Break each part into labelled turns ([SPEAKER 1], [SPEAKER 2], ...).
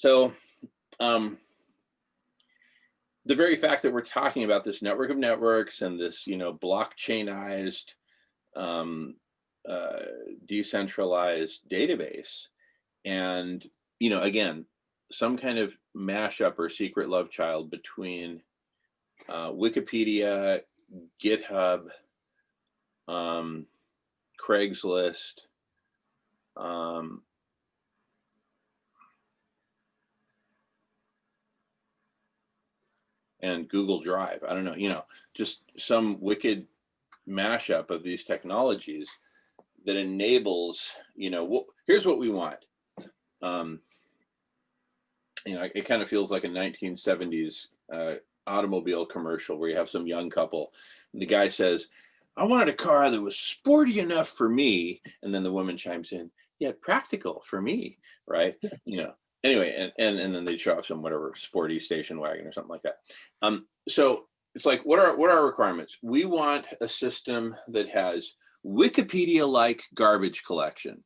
[SPEAKER 1] So the very fact that we're talking about this network of networks and this, blockchainized, decentralized database, and, again, some kind of mashup or secret love child between Wikipedia, GitHub, Craigslist, and Google Drive. I don't know, just some wicked mashup of these technologies that enables, here's what we want. It kind of feels like a 1970s automobile commercial where you have some young couple and the guy says, I wanted a car that was sporty enough for me. And then the woman chimes in, yeah, practical for me, right? Anyway, and then they show off some whatever sporty station wagon or something like that. So it's like, what are our requirements? We want a system that has Wikipedia-like garbage collection,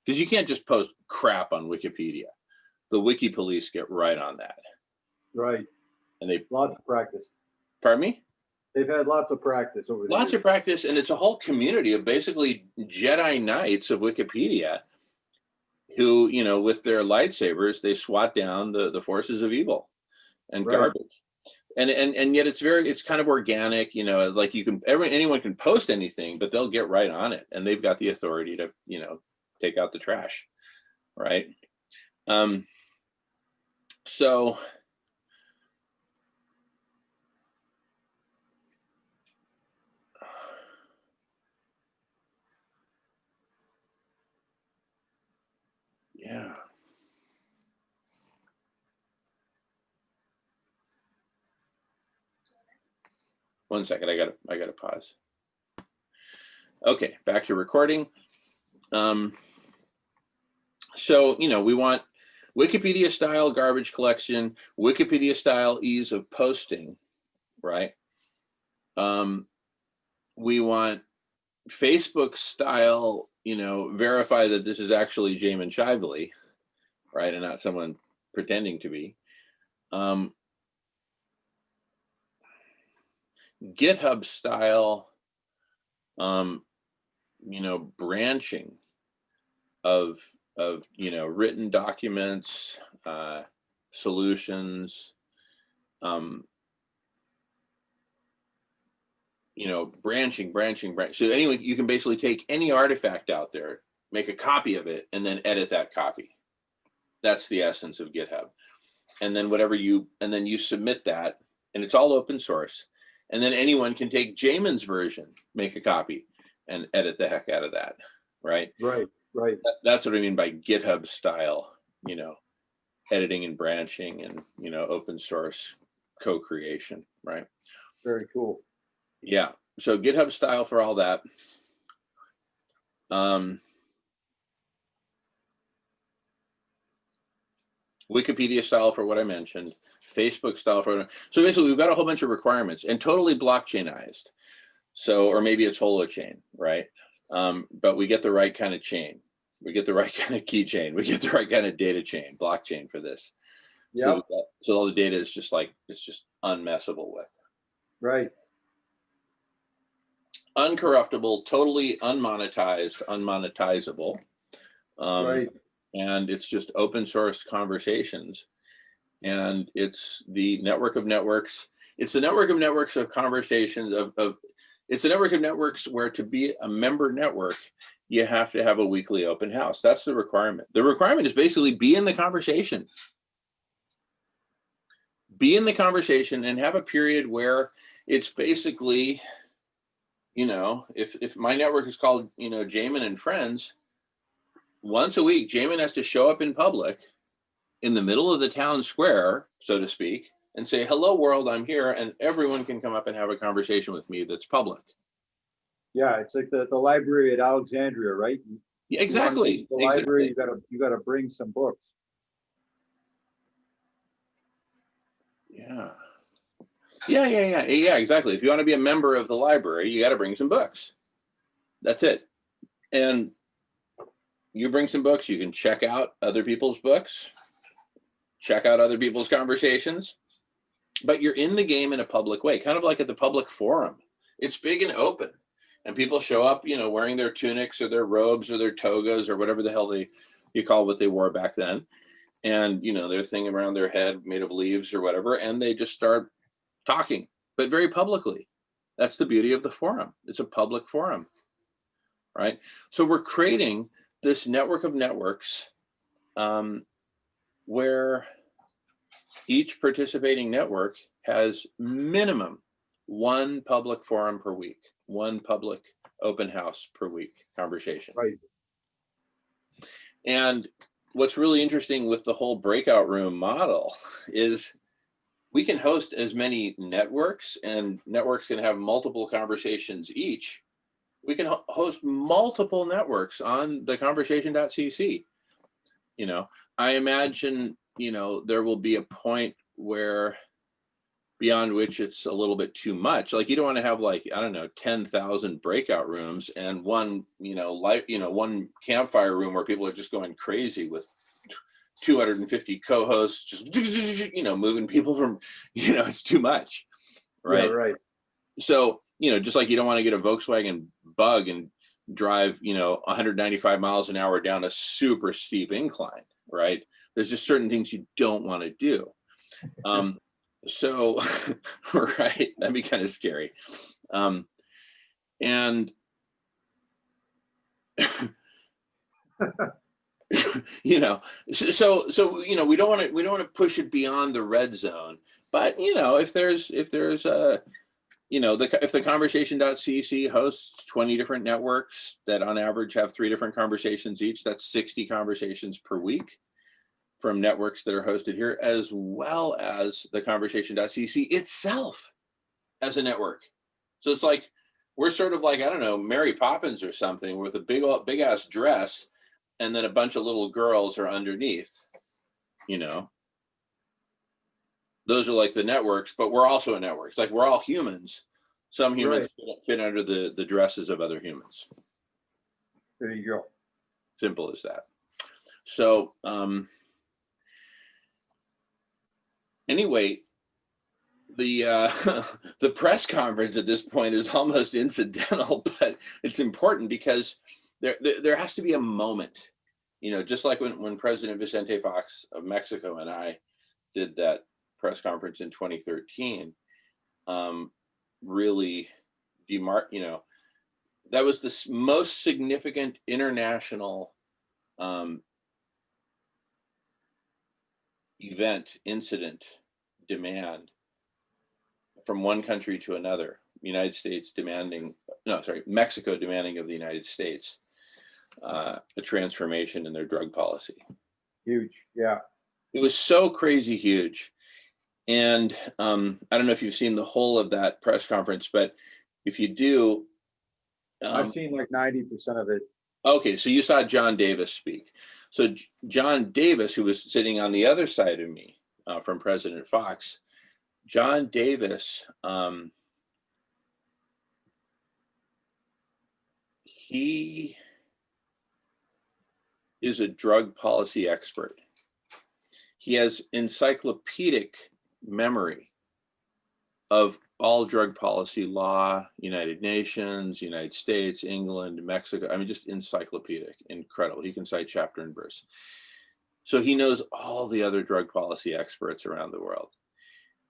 [SPEAKER 1] because you can't just post crap on Wikipedia. The wiki police get right on that.
[SPEAKER 2] Right.
[SPEAKER 1] And they
[SPEAKER 2] lots of practice.
[SPEAKER 1] Pardon me?
[SPEAKER 2] They've had lots of practice over the
[SPEAKER 1] Lots
[SPEAKER 2] years.
[SPEAKER 1] of practice, and it's a whole community of basically Jedi Knights of Wikipedia who, with their lightsabers, they swat down the forces of evil and
[SPEAKER 2] Right.
[SPEAKER 1] garbage. And yet it's kind of organic, like anyone can post anything, but they'll get right on it, and they've got the authority to, take out the trash, right? So yeah. One second, I gotta pause. Okay, back to recording. So, we want Wikipedia style garbage collection, Wikipedia style ease of posting, right? We want Facebook style, verify that this is actually Jamen Shively, right? And not someone pretending to be. GitHub style, branching of written documents, solutions, branching. So anyway, you can basically take any artifact out there, make a copy of it, and then edit that copy. That's the essence of GitHub. And then you submit that, and it's all open source. And then anyone can take Jamen's version, make a copy, and edit the heck out of that, right?
[SPEAKER 2] Right.
[SPEAKER 1] That's what I mean by GitHub style, editing and branching and, open source co-creation, right?
[SPEAKER 2] Very cool.
[SPEAKER 1] Yeah, so GitHub style for all that. Wikipedia style for what I mentioned, Facebook style for, so basically we've got a whole bunch of requirements and totally blockchainized. So, or maybe it's holochain, right? But we get the right kind of chain. We get the right kind of keychain. We get the right kind of data chain, blockchain for this.
[SPEAKER 2] Yep.
[SPEAKER 1] So all the data is just it's just unmessable with.
[SPEAKER 2] Right.
[SPEAKER 1] Uncorruptible, totally unmonetized, unmonetizable.
[SPEAKER 2] Right.
[SPEAKER 1] And it's just open source conversations. And it's the network of networks. It's the network of networks of conversations it's a network of networks where to be a member network, you have to have a weekly open house. That's the requirement. The requirement is basically be in the conversation. Be in the conversation and have a period where it's basically, if my network is called, Jamen and Friends, once a week, Jamen has to show up in public in the middle of the town square, so to speak, and say, hello world, I'm here, and everyone can come up and have a conversation with me that's public.
[SPEAKER 2] Yeah, it's like the library at Alexandria, right?
[SPEAKER 1] Yeah, exactly.
[SPEAKER 2] The library, you gotta bring some books.
[SPEAKER 1] Yeah, exactly. If you want to be a member of the library, you got to bring some books. That's it. And you bring some books, you can check out other people's books. check out other people's conversations, but you're in the game in a public way, kind of like at the public forum. It's big and open, and people show up, you know, wearing their tunics or their robes or their togas or whatever the hell you call what they wore back then. And, you know, their thing around their head made of leaves or whatever, and they just start talking, but very publicly. That's the beauty of the forum. It's a public forum, right? So we're creating this network of networks where each participating network has minimum one public forum per week, one public open house per week conversation.
[SPEAKER 2] Right.
[SPEAKER 1] And what's really interesting with the whole breakout room model is we can host as many networks, and networks can have multiple conversations each. We can host multiple networks on the conversation.cc. You know, I imagine, you know, there will be a point where beyond which it's a little bit too much. Like, you don't want to have, like, I don't know, 10,000 breakout rooms and one, you know, one campfire room where people are just going crazy with 250 co-hosts, just, you know, moving people from, you know, it's too much. Right.
[SPEAKER 2] Yeah, right.
[SPEAKER 1] So, you know, just like you don't want to get a Volkswagen Bug and drive, you know, 195 miles an hour down a super steep incline, right? There's just certain things you don't want to do. So, right, that'd be kind of scary. And you know, so you know, we don't want to push it beyond the red zone. But, you know, if there's a, you know, if the conversation.cc hosts 20 different networks that on average have 3 different conversations each, that's 60 conversations per week from networks that are hosted here, as well as the conversation.cc itself as a network. So it's like, we're sort of like, I don't know, Mary Poppins or something with a big ass dress, and then a bunch of little girls are underneath, you know. Those are like the networks, but we're also a network. It's like we're all humans. Some humans fit under the dresses of other humans.
[SPEAKER 2] There you go.
[SPEAKER 1] Simple as that. So anyway, the press conference at this point is almost incidental, but it's important because there has to be a moment, you know, just like when President Vicente Fox of Mexico and I did that press conference in 2013, really you know, that was the most significant international incident, demand from one country to another. Mexico demanding of the United States a transformation in their drug policy.
[SPEAKER 2] Huge, yeah.
[SPEAKER 1] It was so crazy huge. And I don't know if you've seen the whole of that press conference, but if you do,
[SPEAKER 2] I've seen like 90% of it.
[SPEAKER 1] Okay, so you saw John Davis speak. So John Davis, who was sitting on the other side of me from President Fox, John Davis, he is a drug policy expert. He has encyclopedic memory of all drug policy law, United Nations, United States, England, Mexico. I mean, just encyclopedic, incredible. He can cite chapter and verse. So he knows all the other drug policy experts around the world.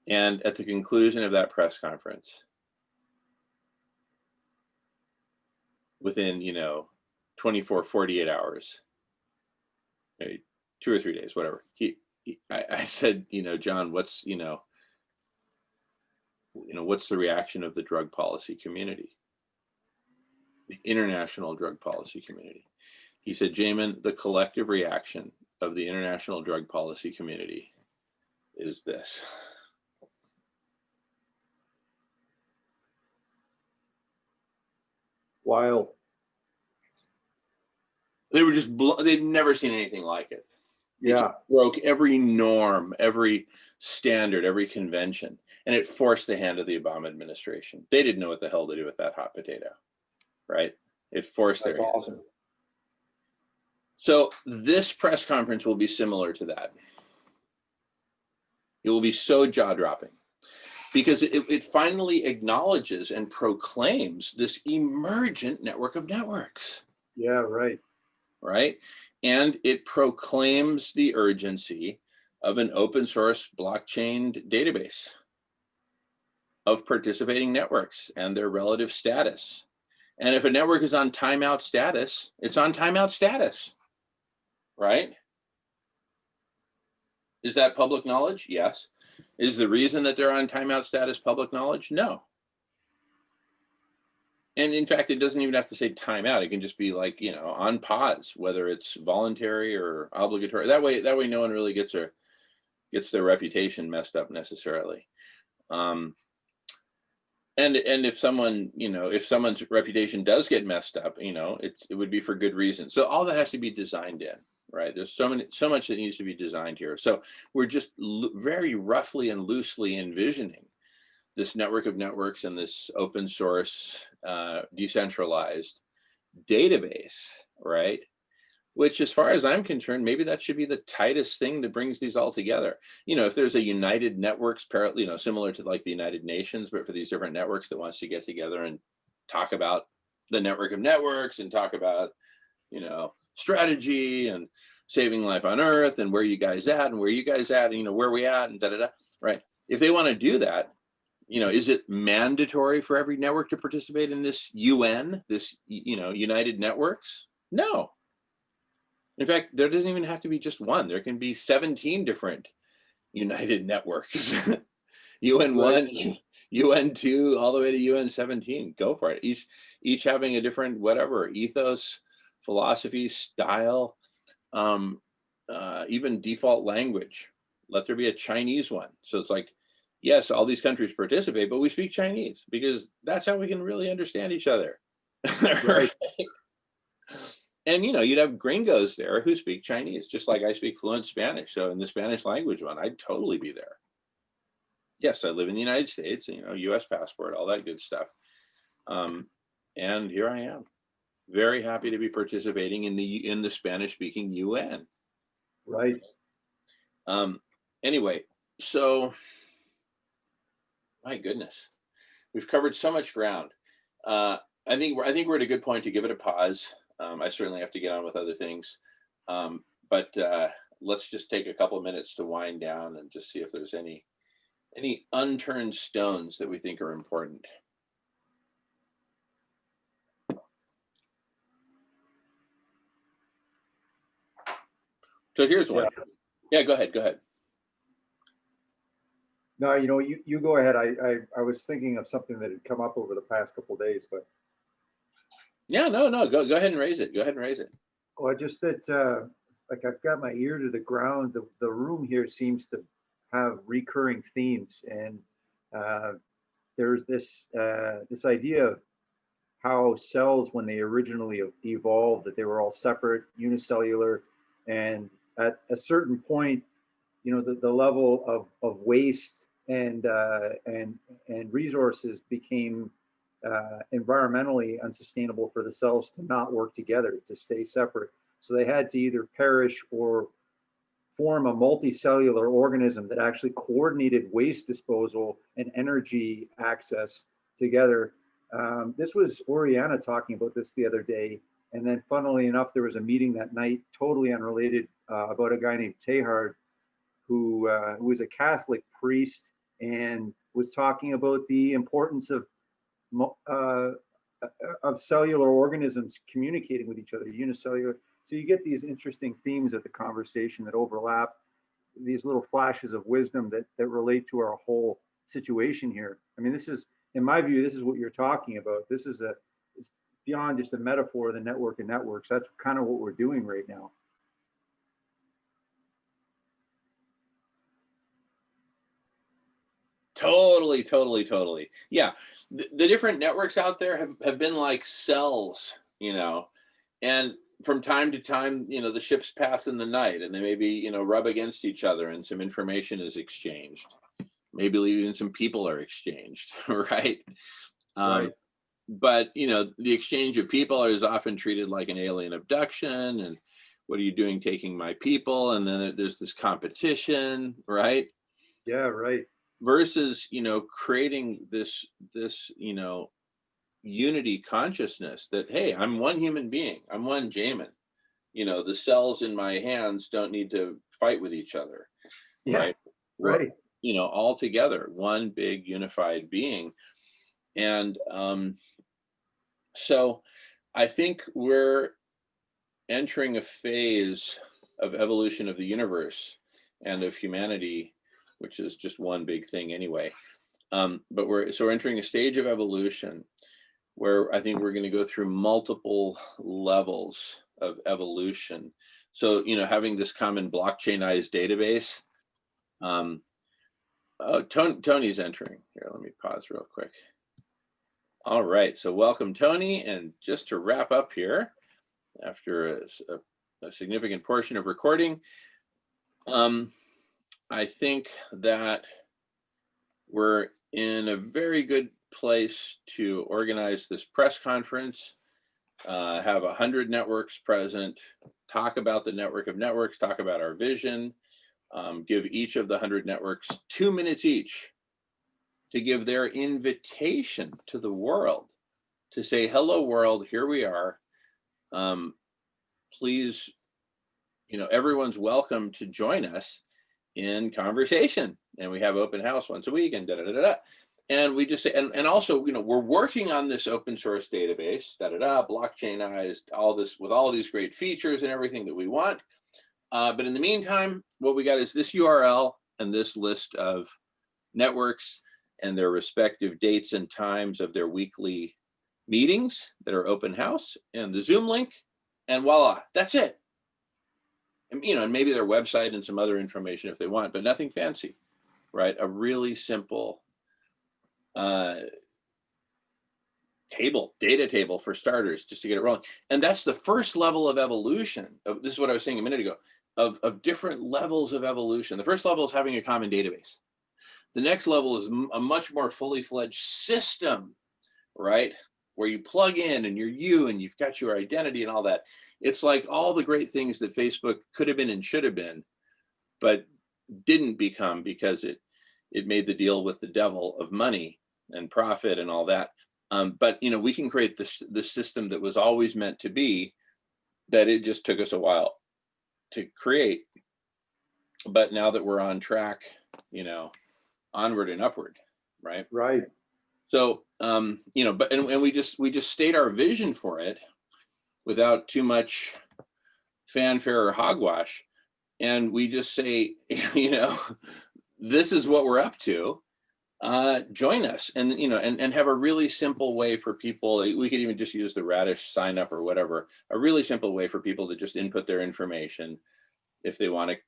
[SPEAKER 1] And at the conclusion of that press conference, within, 24, 48 hours, maybe 2 or 3 days, whatever, I said, John, what's the reaction of the drug policy community, the international drug policy community? He said, Jamen, the collective reaction of the international drug policy community is this.
[SPEAKER 2] Wild.
[SPEAKER 1] They were just, they'd never seen anything like it. It
[SPEAKER 2] Yeah.
[SPEAKER 1] broke every norm, every standard, every convention, and it forced the hand of the Obama administration. They didn't know what the hell to do with that hot potato, right? It forced
[SPEAKER 2] That's
[SPEAKER 1] their hand.
[SPEAKER 2] awesome.
[SPEAKER 1] So this press conference will be similar to that. It will be so jaw-dropping because it finally acknowledges and proclaims this emergent network of networks.
[SPEAKER 2] Yeah, right.
[SPEAKER 1] Right? And it proclaims the urgency of an open source blockchain database of participating networks and their relative status. And if a network is on timeout status, it's on timeout status, right? Is that public knowledge? Yes. Is the reason that they're on timeout status public knowledge? No. And in fact, it doesn't even have to say timeout. It can just be like, you know, on pause, whether it's voluntary or obligatory. That way no one really gets their reputation messed up necessarily. And if someone, you know, if someone's reputation does get messed up, you know, it would be for good reason. So all that has to be designed in, right? There's so much that needs to be designed here. So we're just very roughly and loosely envisioning this network of networks and this open source, decentralized database, right? Which, as far as I'm concerned, maybe that should be the tightest thing that brings these all together. You know, if there's a United Networks, you know, similar to like the United Nations, but for these different networks that wants to get together and talk about the network of networks and talk about, you know, strategy and saving life on Earth and where you guys at and where you guys at and, you know, where we at and da-da-da, right? If they want to do that, you know, is it mandatory for every network to participate in this UN, this, you know, United Networks? No. In fact, there doesn't even have to be just one. There can be 17 different United Networks. UN 1, UN 2, all the way to UN 17. Go for it. Each having a different whatever, ethos, philosophy, style, even default language. Let there be a Chinese one. So it's like, yes, all these countries participate, but we speak Chinese because that's how we can really understand each other. Right? And, you know, you'd have gringos there who speak Chinese, just like I speak fluent Spanish. So in the Spanish language one, I'd totally be there. Yes, I live in the United States, you know, US passport, all that good stuff. And here I am, very happy to be participating in the Spanish speaking UN.
[SPEAKER 2] Right.
[SPEAKER 1] Anyway, so my goodness, we've covered so much ground. I think we're at a good point to give it a pause. I certainly have to get on with other things, but let's just take a couple of minutes to wind down and just see if there's any unturned stones that we think are important. So here's one. Yeah, go ahead.
[SPEAKER 2] No, you know, you go ahead. I was thinking of something that had come up over the past couple of days, but
[SPEAKER 1] yeah, no, go ahead and raise it. Go ahead and raise it.
[SPEAKER 2] well, just that like I've got my ear to the ground. The room here seems to have recurring themes, and there's this idea of how cells, when they originally evolved, that they were all separate, unicellular, and at a certain point, you know, the level of waste and resources became environmentally unsustainable for the cells to not work together, to stay separate. So they had to either perish or form a multicellular organism that actually coordinated waste disposal and energy access together. This was Oriana talking about this the other day. And then funnily enough, there was a meeting that night, totally unrelated, about a guy named Teilhard, who was a Catholic priest and was talking about the importance of cellular organisms communicating with each other, unicellular. So you get these interesting themes of the conversation that overlap, these little flashes of wisdom that relate to our whole situation here. I mean, this is, in my view, this is what you're talking about. This is it's beyond just a metaphor of the network of networks. That's kind of what we're doing right now.
[SPEAKER 1] Totally. Yeah, the different networks out there have been like cells, you know, and from time to time, you know, the ships pass in the night and they maybe, you know, rub against each other and some information is exchanged. Maybe even some people are exchanged, right?
[SPEAKER 2] Right.
[SPEAKER 1] But, you know, the exchange of people is often treated like an alien abduction. And what are you doing taking my people? And then there's this competition, right?
[SPEAKER 2] Yeah, right.
[SPEAKER 1] versus, creating this, unity consciousness that, hey, I'm one human being, I'm one Jamen. The cells in my hands don't need to fight with each other,
[SPEAKER 2] Yeah,
[SPEAKER 1] right? We're,
[SPEAKER 2] right.
[SPEAKER 1] all together, one big unified being. And so I think we're entering a phase of evolution of the universe and of humanity, which is just one big thing anyway. But we're entering a stage of evolution where I think we're going to go through multiple levels of evolution. So, having this common blockchainized database. Tony's entering here. Let me pause real quick. All right. So welcome, Tony. And just to wrap up here, after a significant portion of recording, I think that we're in a very good place to organize this press conference, have 100 networks present, talk about the network of networks, talk about our vision, give each of the 100 networks 2 minutes each to give their invitation to the world, to say, hello world, here we are. Please, everyone's welcome to join us in conversation. And we have open house once a week and da-da-da-da. And we just say, and also, we're working on this open source database, blockchainized, all this with all these great features and everything that we want. But in the meantime, what we got is this URL and this list of networks and their respective dates and times of their weekly meetings that are open house, and the Zoom link, and voila, that's it. And, and maybe their website and some other information if they want, but nothing fancy, right? A really simple data table for starters, just to get it rolling. And that's the first level of evolution. This is what I was saying a minute ago, of different levels of evolution. The first level is having a common database. The next level is a much more fully fledged system, right? Where you plug in and you're you and you've got your identity and all that. It's like all the great things that Facebook could have been and should have been, but didn't become because it made the deal with the devil of money and profit and all that. But we can create this system that was always meant to be, that it just took us a while to create. But now that we're on track, onward and upward, right?
[SPEAKER 2] Right.
[SPEAKER 1] So, but we just state our vision for it without too much fanfare or hogwash. And we just say, this is what we're up to. Join us, and and have a really simple way for people. We could even just use the Radish sign up or whatever. A really simple way for people to just input their information if they want to,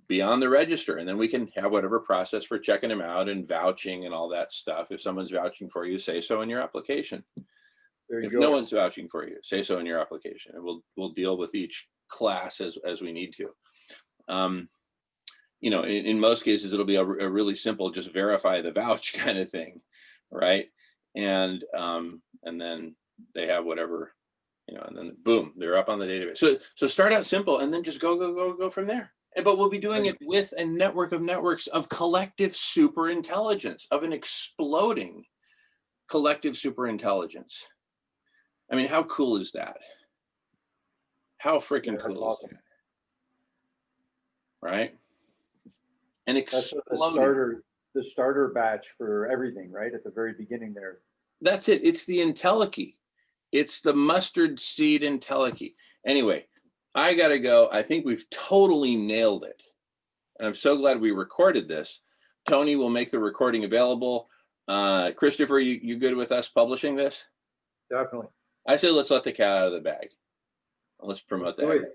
[SPEAKER 1] be on the register, and then we can have whatever process for checking them out and vouching and all that stuff. If someone's vouching for you, say so in your application. If no one's vouching for you, say so in your application, and we'll deal with each class as we need to. In most cases, it'll be a really simple, just verify the vouch kind of thing, right? And then they have whatever, and then boom, they're up on the database. So start out simple, and then just go from there. But we'll be doing it with a network of networks of collective super intelligence, of an exploding collective super intelligence. I mean, how cool is that? How freaking cool
[SPEAKER 2] awesome.
[SPEAKER 1] is that? Right? And
[SPEAKER 2] that's the starter batch for everything, right? At the very beginning there.
[SPEAKER 1] That's it. It's the entelechy. It's the mustard seed entelechy. Anyway, I gotta go. I think we've totally nailed it. And I'm so glad we recorded this. Tony will make the recording available. Christopher, you good with us publishing this?
[SPEAKER 2] Definitely.
[SPEAKER 1] I say let's let the cat out of the bag. Let's promote that.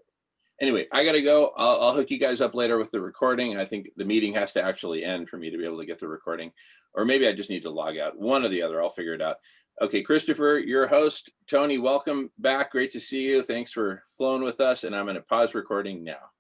[SPEAKER 1] Anyway, I gotta go. I'll hook you guys up later with the recording. I think the meeting has to actually end for me to be able to get the recording, or maybe I just need to log out. One or the other. I'll figure it out. Okay, Christopher, your host. Tony, welcome back. Great to see you. Thanks for flowing with us. And I'm going to pause recording now.